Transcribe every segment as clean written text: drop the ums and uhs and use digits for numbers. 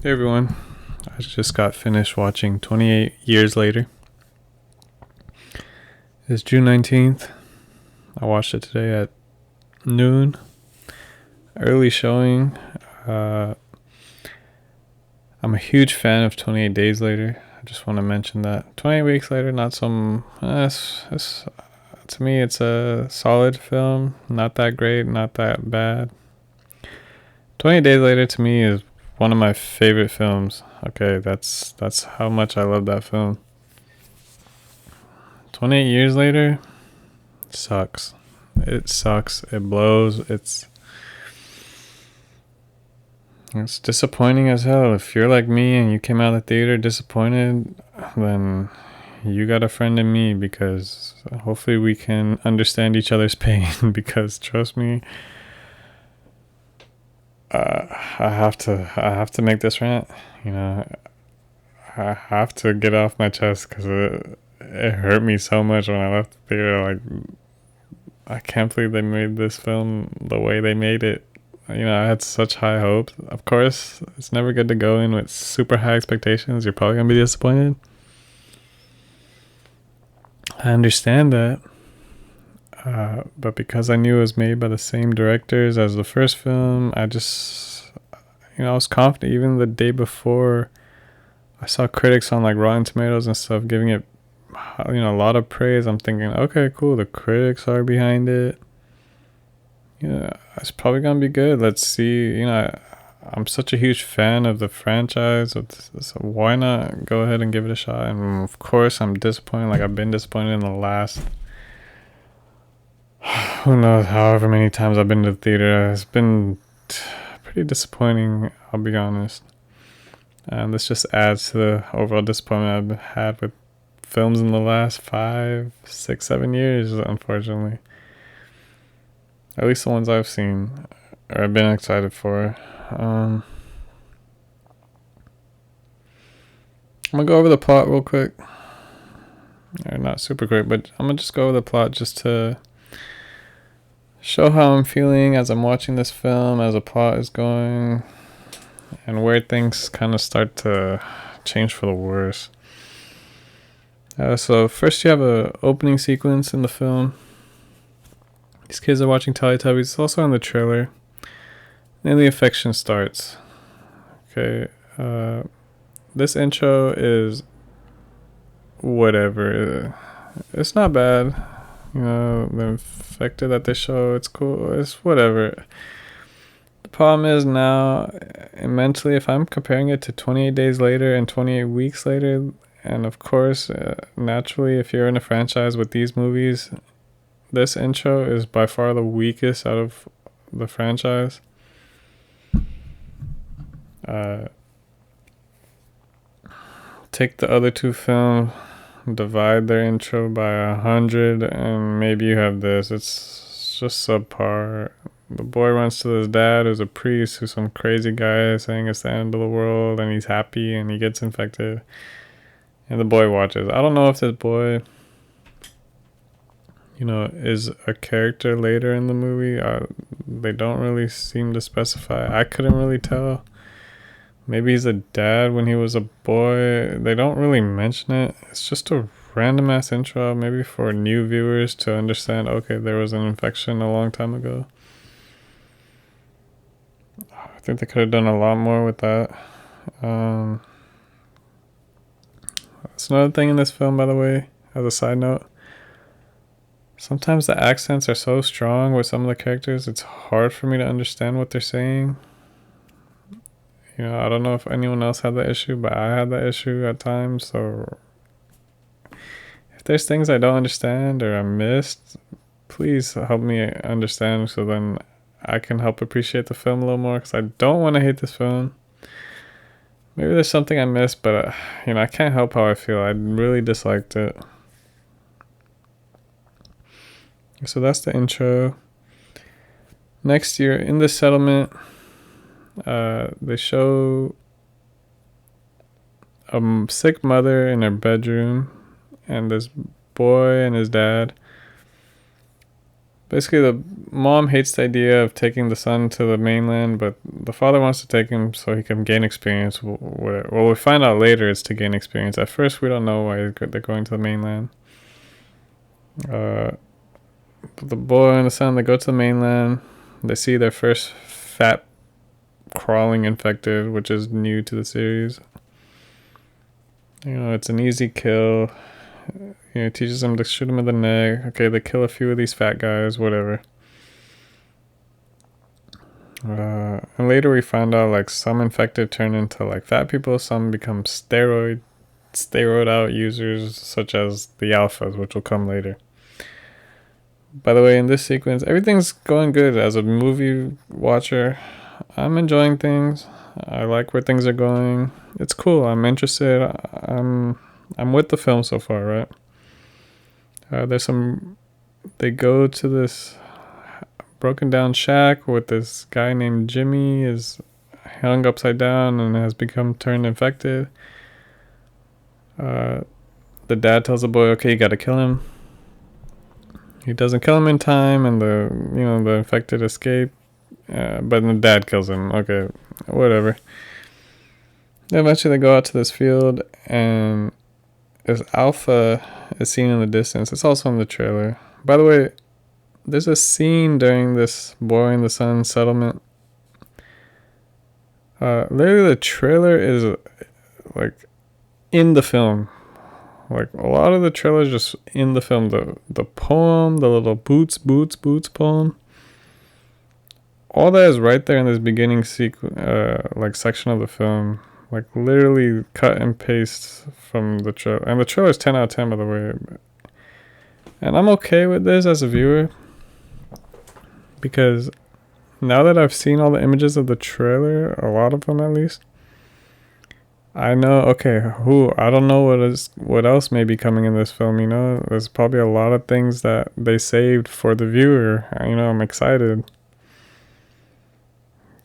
Hey everyone, I just got finished watching 28 Years Later. It's June 19th. I watched it today at noon. Early showing. I'm a huge fan of 28 Days Later. I just want to mention that. 28 Weeks Later, not some. To me, it's a solid film. Not that great, not that bad. 28 Days Later to me is one of my favorite films. Okay, that's how much I love that film. 28 Years Later sucks. It sucks. It blows. It's disappointing as hell. If you're like me and you came out of the theater disappointed, then you got a friend in me, because hopefully we can understand each other's pain. Because trust me, I have to make this rant. I have to get off my chest because it hurt me so much when I left the theater. Like, I can't believe they made this film the way they made it. I had such high hopes. Of course, it's never good to go in with super high expectations. You're probably gonna be disappointed. I understand that. But because I knew it was made by the same directors as the first film, I was confident. Even the day before, I saw critics on like Rotten Tomatoes and stuff giving it, a lot of praise. I'm thinking, okay, cool. The critics are behind it. It's probably gonna be good. Let's see. I'm such a huge fan of the franchise, so why not go ahead and give it a shot? And of course, I'm disappointed. Like, I've been disappointed in the last, who knows, however many times I've been to the theater. It's been pretty disappointing, I'll be honest. And this just adds to the overall disappointment I've had with films in the last 5, 6, 7 years, unfortunately. At least the ones I've seen or I've been excited for. I'm gonna go over the plot real quick. Or not super quick, but I'm gonna just go over the plot just to show how I'm feeling as I'm watching this film, as the plot is going, and where things kind of start to change for the worse. So first you have a opening sequence in the film. These kids are watching Teletubbies. It's also in the trailer. Then the affection starts. Okay. This intro is whatever. It's not bad. The effect that they show, it's cool. It's whatever. The problem is now, mentally, if I'm comparing it to 28 Days Later and 28 Weeks Later, and of course, naturally, if you're in a franchise with these movies, this intro is by far the weakest out of the franchise. Take the other two films, divide their intro by 100, and maybe you have this. It's just subpar. The boy runs to his dad, who's a priest, who's some crazy guy saying it's the end of the world, and he's happy, and he gets infected. And the boy watches. I don't know if this boy, is a character later in the movie. They don't really seem to specify. I couldn't really tell. Maybe he's a dad when he was a boy. They don't really mention it. It's just a random ass intro, maybe for new viewers to understand, okay, there was an infection a long time ago. I think they could have done a lot more with that. That's another thing in this film, by the way, as a side note. Sometimes the accents are so strong with some of the characters, it's hard for me to understand what they're saying. I don't know if anyone else had that issue, but I had that issue at times. So if there's things I don't understand or I missed, please help me understand, so then I can help appreciate the film a little more, because I don't want to hate this film. Maybe there's something I missed, but I can't help how I feel. I really disliked it. So that's the intro. Next year, in the settlement, they show a sick mother in her bedroom, and this boy and his dad. Basically, the mom hates the idea of taking the son to the mainland, but the father wants to take him so he can gain experience. Well, we find out later it's to gain experience. At first, we don't know why they're going to the mainland. The boy and the son, they go to the mainland. They see their first fat crawling infected, which is new to the series. It's an easy kill. It teaches them to shoot him in the neck. Okay, they kill a few of these fat guys, whatever. And later we find out like some infected turn into like fat people, some become steroid out users, such as the alphas, which will come later. By the way, in this sequence, everything's going good. As a movie watcher, I'm enjoying things. I like where things are going. It's cool. I'm interested. I'm with the film so far, right? They go to this broken down shack with this guy named Jimmy is hung upside down and has become turned infected. The dad tells the boy, okay, you gotta kill him. He doesn't kill him in time, and the infected escape. But then the dad kills him. Okay, whatever. Eventually they go out to this field, and this alpha is seen in the distance. It's also in the trailer. By the way, there's a scene during this boy and the son settlement. Literally the trailer is like in the film. Like a lot of the trailers just in the film. The poem, the little boots poem. All that is right there in this beginning section of the film. Like literally cut and paste from the trailer. And the trailer is 10 out of 10, by the way. And I'm okay with this as a viewer, because now that I've seen all the images of the trailer, a lot of them at least, I know, okay, I don't know what else may be coming in this film, There's probably a lot of things that they saved for the viewer. I'm excited.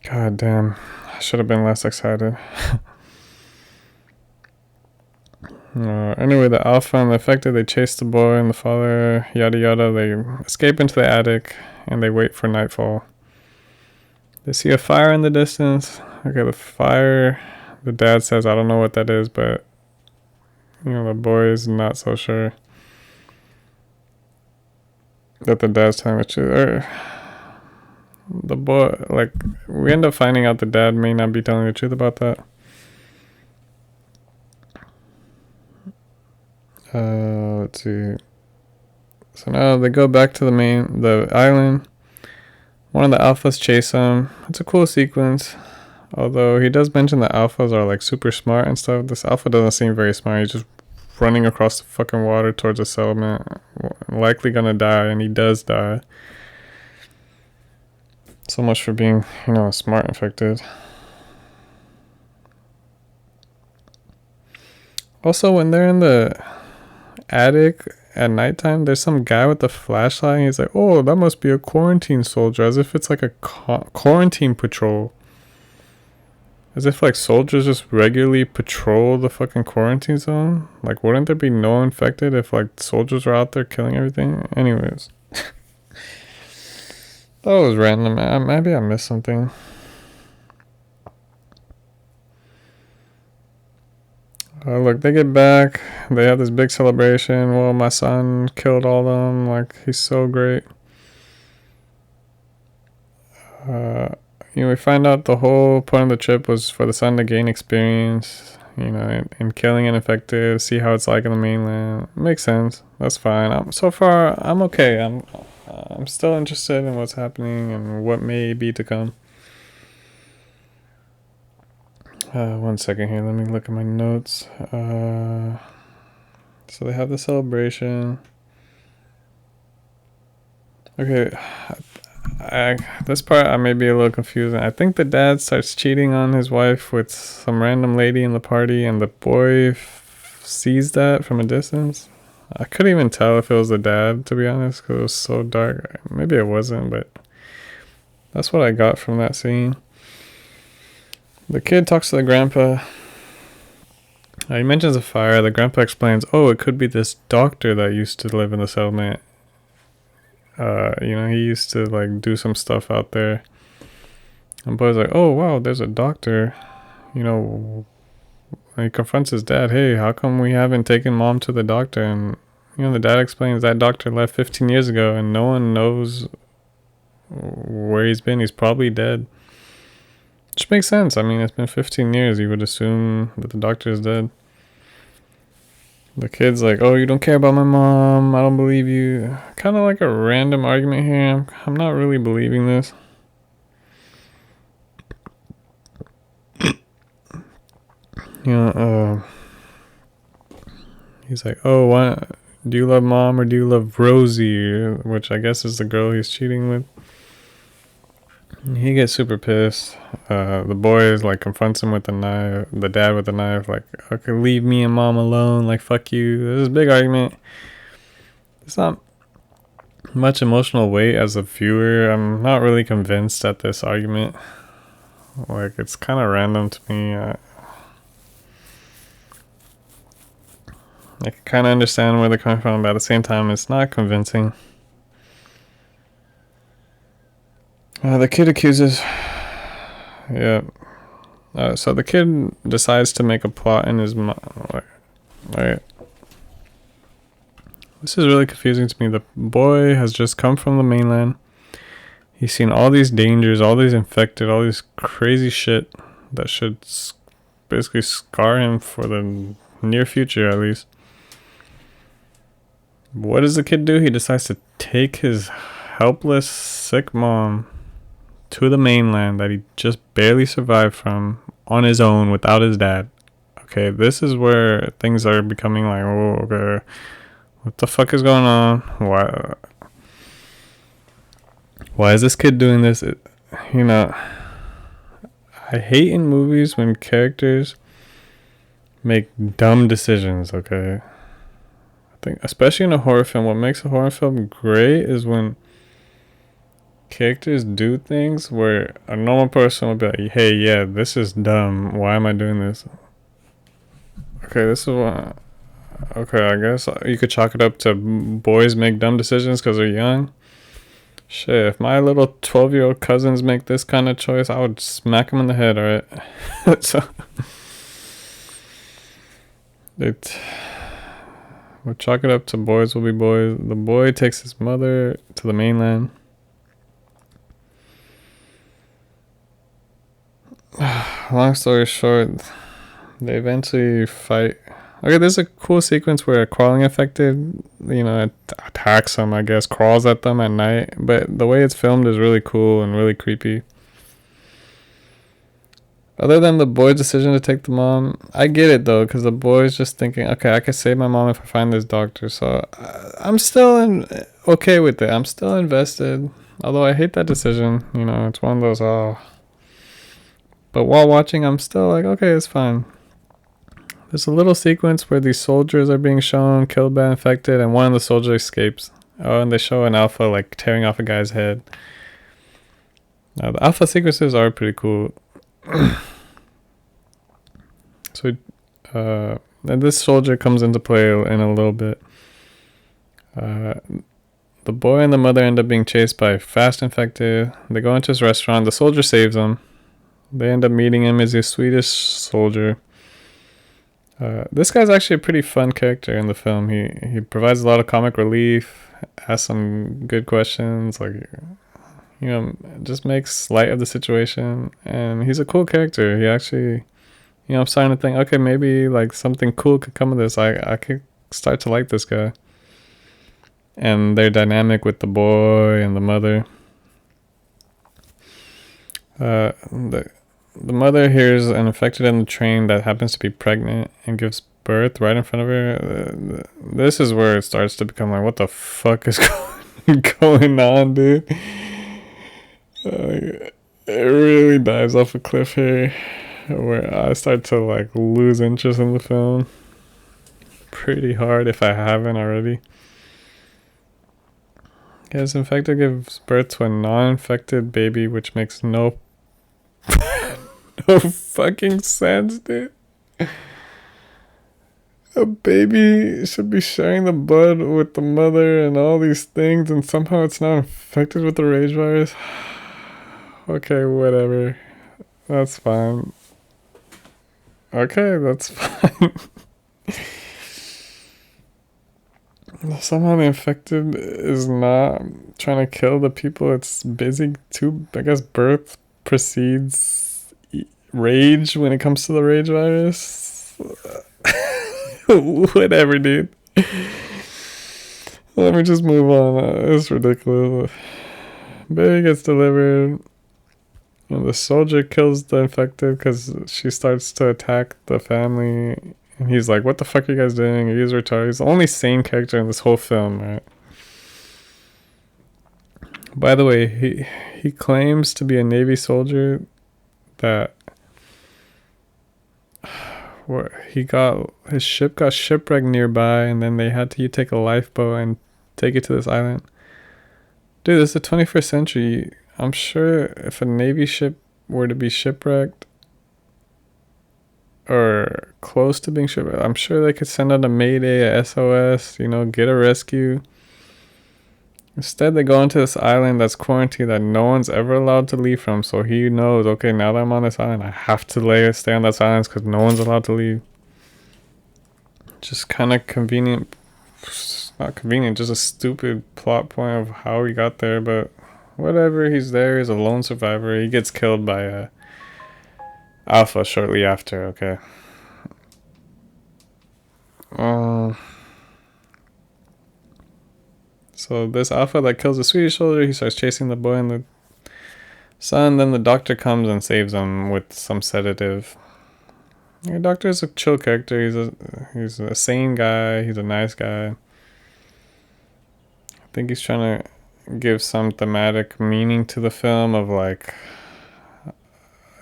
God damn, I should have been less excited. Anyway, the alpha and the affected, they chase the boy and the father, yada yada. They escape into the attic and they wait for nightfall. They see a fire in the distance. Okay, the fire, the dad says, I don't know what that is, but the boy is not so sure that the dad's telling the truth. The boy, like, we end up finding out the dad may not be telling the truth about that. Let's see. So now they go back to the island. One of the alphas chase them. It's a cool sequence. Although he does mention that alphas are like super smart and stuff. This alpha doesn't seem very smart. He's just running across the fucking water towards a settlement. Likely gonna die, and he does die. So much for being, smart infected. Also, when they're in the attic at nighttime, there's some guy with the flashlight, and he's like, oh, that must be a quarantine soldier, as if it's like a quarantine patrol. As if like soldiers just regularly patrol the fucking quarantine zone. Like, wouldn't there be no infected if like soldiers are out there killing everything? Anyways. That was random. Maybe I missed something. Look, they get back. They have this big celebration. Well, my son killed all of them. Like, he's so great. We find out the whole point of the trip was for the son to gain experience, in killing an infected, see how it's like in the mainland. Makes sense. That's fine. So far, I'm okay. I'm still interested in what's happening and what may be to come. 1 second here. Let me look at my notes. So they have the celebration. Okay. This part I may be a little confusing. I think the dad starts cheating on his wife with some random lady in the party, and the boy sees that from a distance. I couldn't even tell if it was the dad, to be honest, because it was so dark. Maybe it wasn't, but that's what I got from that scene. The kid talks to the grandpa. He mentions a fire. The grandpa explains, oh, it could be this doctor that used to live in the settlement. He used to like do some stuff out there. And boy's like, oh wow, there's a doctor. You know, and he confronts his dad. Hey, how come we haven't taken mom to the doctor? And the dad explains that doctor left 15 years ago, and no one knows where he's been. He's probably dead. Which makes sense. I mean, it's been 15 years. You would assume that the doctor is dead. The kid's like, oh, you don't care about my mom. I don't believe you. Kind of like a random argument here. I'm not really believing this. He's like, oh, why, do you love mom or do you love Rosie? Which I guess is the girl he's cheating with. He gets super pissed. The boy is like confronts him with the knife. The dad with the knife, like, okay, leave me and mom alone. Like, fuck you. There's a big argument. It's not much emotional weight as a viewer. I'm not really convinced at this argument. Like, it's kind of random to me. I can kind of understand where they're coming from, but at the same time, it's not convincing. The kid accuses... Yeah. So the kid decides to make a plot in his mind. Right. This is really confusing to me. The boy has just come from the mainland. He's seen all these dangers, all these infected, all these crazy shit that should basically scar him for the near future, at least. What does the kid do? He decides to take his helpless, sick mom to the mainland that he just barely survived from on his own without his dad. Okay, this is where things are becoming like, oh, okay, what the fuck is going on? Why is this kid doing this? I hate in movies when characters make dumb decisions, okay? I think, especially in a horror film, what makes a horror film great is when characters do things where a normal person will be like, hey, yeah, this is dumb. Why am I doing this? Okay, this is what... Okay, I guess you could chalk it up to boys make dumb decisions because they're young. Shit, if my little 12-year-old cousins make this kind of choice, I would smack them in the head, alright? So... We'll chalk it up to boys will be boys. The boy takes his mother to the mainland. Long story short, they eventually fight. Okay, there's a cool sequence where a crawling infected, attacks them, I guess, crawls at them at night. But the way it's filmed is really cool and really creepy. Other than the boy's decision to take the mom, I get it though, because the boy's just thinking, okay, I can save my mom if I find this doctor. So I'm still okay with it. I'm still invested. Although I hate that decision. It's one of those, But while watching, I'm still like, okay, it's fine. There's a little sequence where these soldiers are being shown killed by infected, and one of the soldiers escapes. Oh, and they show an alpha like tearing off a guy's head. Now, the alpha sequences are pretty cool. So, and this soldier comes into play in a little bit. The boy and the mother end up being chased by fast infected. They go into his restaurant. The soldier saves them. They end up meeting him as a Swedish soldier. This guy's actually a pretty fun character in the film. He provides a lot of comic relief, asks some good questions, just makes light of the situation, and he's a cool character. He actually, I'm starting to think, okay, maybe like something cool could come of this. I could start to like this guy. And their dynamic with the boy and the mother. The mother hears an infected in the train that happens to be pregnant and gives birth right in front of her. This is where it starts to become like, what the fuck is going on, dude? It really dives off a cliff here, where I start to like lose interest in the film pretty hard if I haven't already. Yes, infected gives birth to a non-infected baby, which makes no fucking sense, dude. A baby should be sharing the blood with the mother and all these things, and somehow it's not infected with the rage virus. Okay, whatever. That's fine. Okay, that's fine. Somehow the infected is not trying to kill the people it's busy to. I guess birth precedes rage when it comes to the rage virus. Whatever, dude. Let me just move on. It's ridiculous. Baby gets delivered. And the soldier kills the infected because she starts to attack the family. And he's like, what the fuck are you guys doing? He's retarded. He's the only sane character in this whole film, right? By the way, he claims to be a Navy soldier that his ship got shipwrecked nearby, and then they had to take a lifeboat and take it to this island. Dude, this is the 21st century. I'm sure if a Navy ship were to be shipwrecked or close to being shipwrecked, I'm sure they could send out a mayday, a SOS, get a rescue. Instead, they go into this island that's quarantined that no one's ever allowed to leave from. So he knows, okay, now that I'm on this island, I have to stay on this island because no one's allowed to leave. Just kind of convenient. Not convenient, just a stupid plot point of how he got there. But whatever, he's there. He's a lone survivor. He gets killed by a Alpha shortly after, okay. So this Alpha that kills the Swedish soldier, he starts chasing the boy and the son. Then the doctor comes and saves him with some sedative. The doctor is a chill character. He's a sane guy. He's a nice guy. I think he's trying to give some thematic meaning to the film of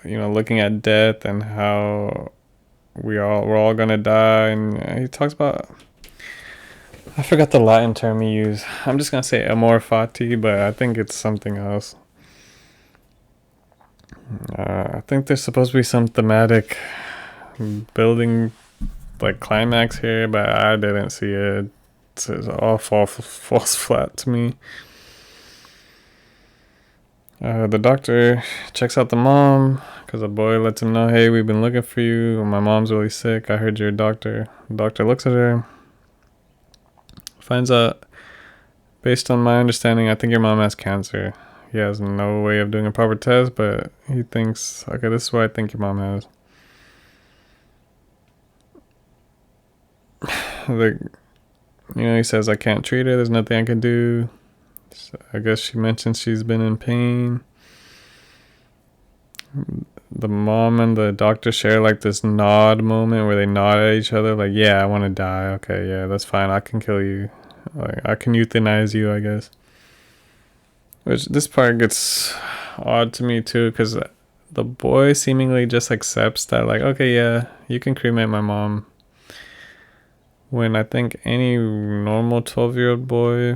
looking at death and how we're all gonna die. And he talks about, I forgot the Latin term he used. I'm just gonna say amor fati, but I think it's something else. I think there's supposed to be some thematic building climax here, but I didn't see it. It's all falls flat to me. The doctor checks out the mom because the boy lets him know, hey, we've been looking for you. My mom's really sick. I heard you're a doctor. The doctor looks at her. Finds out, based on my understanding, I think your mom has cancer. He has no way of doing a proper test, but he thinks, okay, this is what I think your mom has. He says, I can't treat her. There's nothing I can do. So I guess she mentions she's been in pain. The mom and the doctor share this nod moment where they nod at each other yeah, I want to die. Okay, yeah, that's fine. I can kill you. I can euthanize you, I guess. Which this part gets odd to me too, because the boy seemingly just accepts that okay, yeah, you can cremate my mom. When I think any normal 12-year-old boy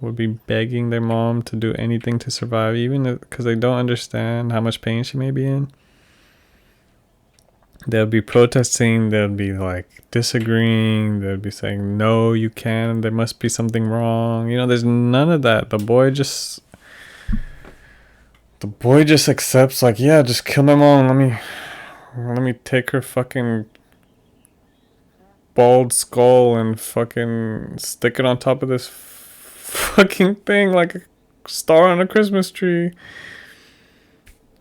would be begging their mom to do anything to survive, even because they don't understand how much pain she may be in. They'll be protesting, they'll be disagreeing, they'll be saying, no, you can't, there must be something wrong. There's none of that. The boy just accepts yeah, just kill my mom. Let me take her fucking bald skull and fucking stick it on top of this fucking thing like a star on a Christmas tree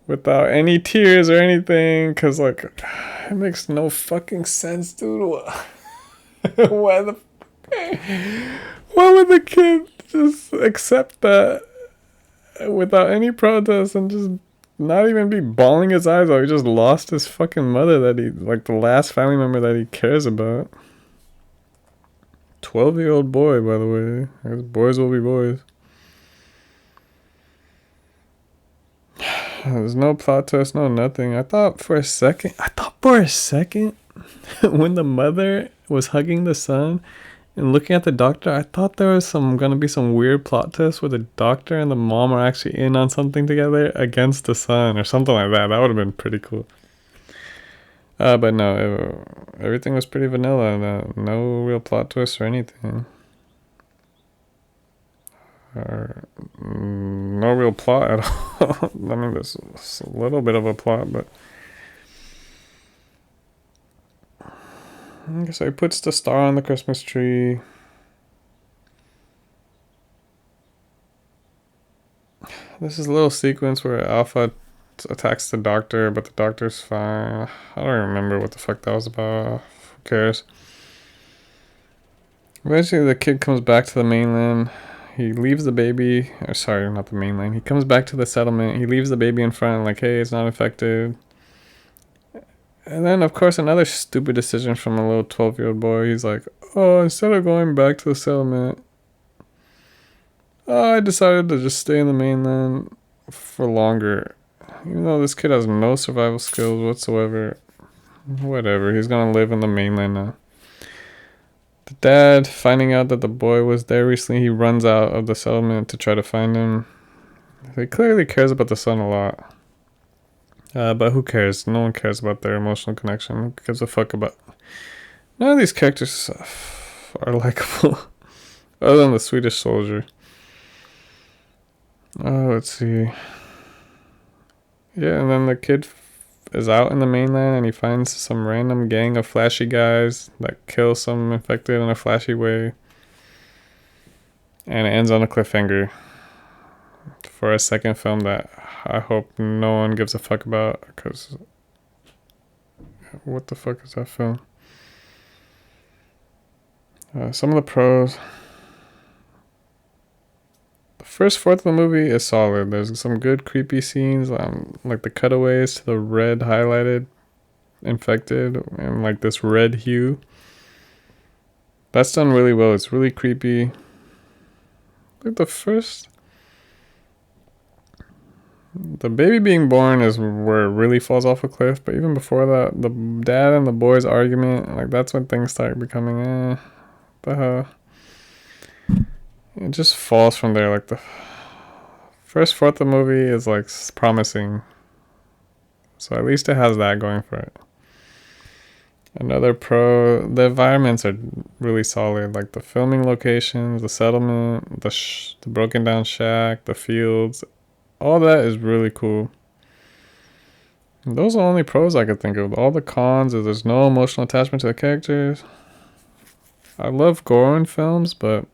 without any tears or anything, because it makes no fucking sense, dude. Why would the kid just accept that without any protest and just not even be bawling his eyes out? He just lost his fucking mother that he the last family member that he cares about. 12-year-old boy, by the way. I guess boys will be boys. There's no plot twist, no nothing. I thought for a second when the mother was hugging the son and looking at the doctor, I thought there was gonna be some weird plot twist where the doctor and the mom are actually in on something together against the son or something like that. That would have been pretty cool. But no, everything was pretty vanilla. No real plot twist or anything. Or no real plot at all. I mean, there's a little bit of a plot, but I guess he puts the star on the Christmas tree. This is a little sequence where Alpha attacks the doctor, but the doctor's fine. I don't remember what the fuck that was about. Who cares? Eventually, the kid comes back to the mainland. He leaves the baby. Sorry, not the mainland. He comes back to the settlement. He leaves the baby in front, like, hey, it's not infected. And then, of course, another stupid decision from a little 12-year-old boy. He's like, oh, instead of going back to the settlement, I decided to just stay in the mainland for longer. Even though this kid has no survival skills whatsoever. Whatever, he's gonna live in the mainland now. The dad, finding out that the boy was there recently, he runs out of the settlement to try to find him. He clearly cares about the son a lot. But who cares? No one cares about their emotional connection. Who gives a fuck about... None of these characters are likable. Other than the Swedish soldier. Oh, let's see. Yeah, and then the kid is out in the mainland and he finds some random gang of flashy guys that kill some infected in a flashy way. And it ends on a cliffhanger for a second film that I hope no one gives a fuck about, because what the fuck is that film? Some of the pros. The first fourth of the movie is solid. There's some good creepy scenes, like the cutaways to the red highlighted infected and like this red hue. That's done really well. It's really creepy. Like the baby being born is where it really falls off a cliff, but even before that, the dad and the boy's argument, like that's when things start becoming the hell. It just falls from there. Like the first fourth of the movie is like promising, so at least it has that going for it. Another pro, the environments are really solid. Like the filming locations, the settlement, the broken down shack, the fields, all that is really cool. And those are the only pros I could think of. All the cons is there's no emotional attachment to the characters. I love gore in films, but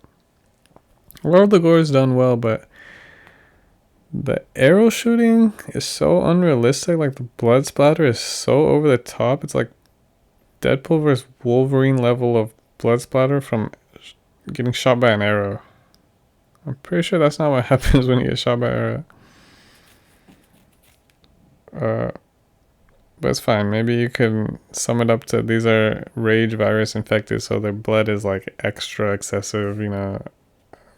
a lot of the gore is done well, but the arrow shooting is so unrealistic. Like the blood splatter is so over the top. It's like Deadpool vs. Wolverine level of blood splatter from getting shot by an arrow. I'm pretty sure that's not what happens when you get shot by an arrow. But it's fine. Maybe you can sum it up to these are rage virus infected, so their blood is like extra excessive, you know.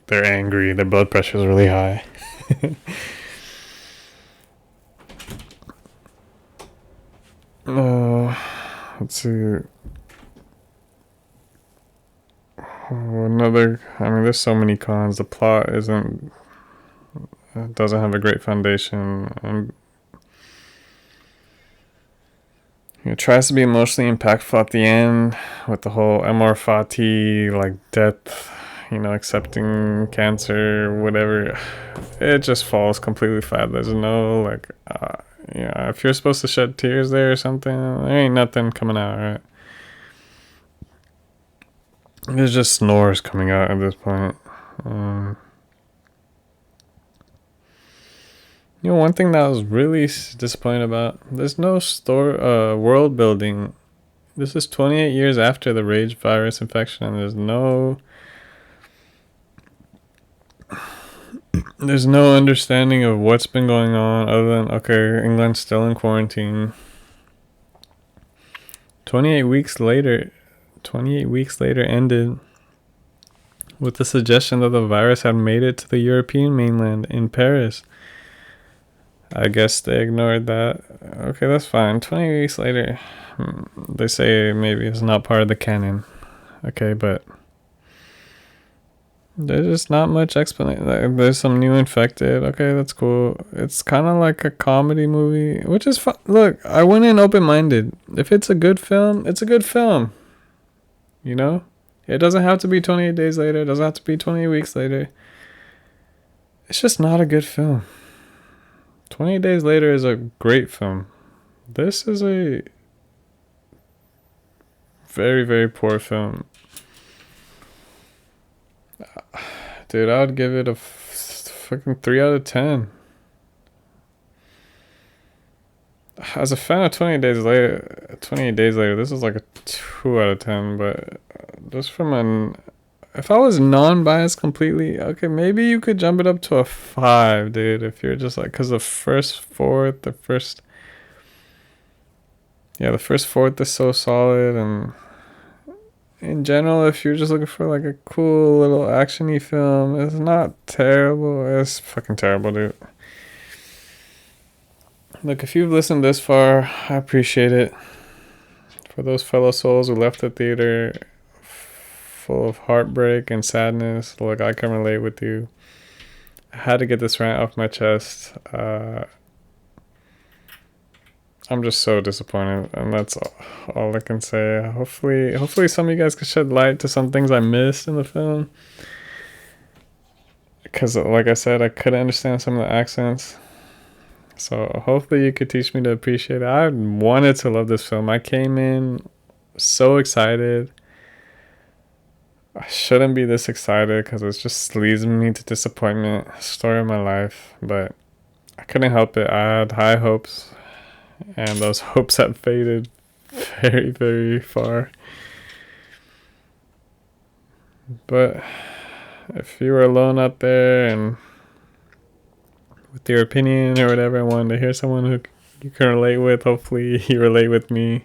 They're angry. Their blood pressure is really high. Let's see. There's so many cons. The plot doesn't have a great foundation. And it tries to be emotionally impactful at the end with the whole Amor Fati, like death, you know, accepting cancer, whatever. It just falls completely flat. There's no, like, if you're supposed to shed tears there or something, there ain't nothing coming out, right? There's just snores coming out at this point. One thing that I was really disappointed about, there's no world building. This is 28 years after the rage virus infection, and there's no understanding of what's been going on other than, okay, England's still in quarantine. 28 weeks later ended with the suggestion that the virus had made it to the European mainland in Paris. I guess they ignored that. Okay, that's fine. 20 weeks later, they say maybe it's not part of the canon. Okay, but There's just not much explanation. Like, there's some new infected. Okay, that's cool. It's kind of like a comedy movie, which is fun. Look, I went in open minded. If it's a good film, it's a good film. You know, it doesn't have to be 28 days later. It doesn't have to be 28 weeks later. It's just not a good film. 28 days later is a great film. This is a very, very poor film. Dude, I would give it a fucking 3 out of 10. As a fan of 28 days later, this is like a 2 out of 10. But just from an, if I was non-biased completely, okay, maybe you could jump it up to a 5, dude. If you're just like, cause the first fourth is so solid, and in general, if you're just looking for like a cool little actiony film, it's not terrible. It's fucking terrible, dude. Look, if you've listened this far, I appreciate it. For those fellow souls who left the theater full of heartbreak and sadness, look, I can relate with you. I had to get this rant off my chest. I'm just so disappointed, and that's all I can say. Hopefully some of you guys can shed light to some things I missed in the film. Because, like I said, I couldn't understand some of the accents. So hopefully you could teach me to appreciate it. I wanted to love this film. I came in so excited. I shouldn't be this excited because it just leads me to disappointment. Story of my life. But I couldn't help it. I had high hopes, and those hopes have faded very, very far. But if you were alone out there and with your opinion or whatever, I wanted to hear someone who you can relate with. Hopefully you relate with me.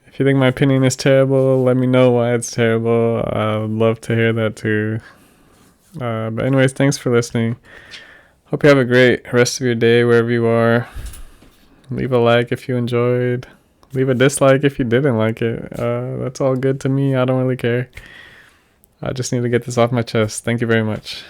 If you think my opinion is terrible, let me know why it's terrible. I would love to hear that too. But anyways, thanks for listening. Hope you have a great rest of your day wherever you are. Leave a like if you enjoyed. Leave a dislike if you didn't like it. That's all good to me. I don't really care. I just need to get this off my chest. Thank you very much.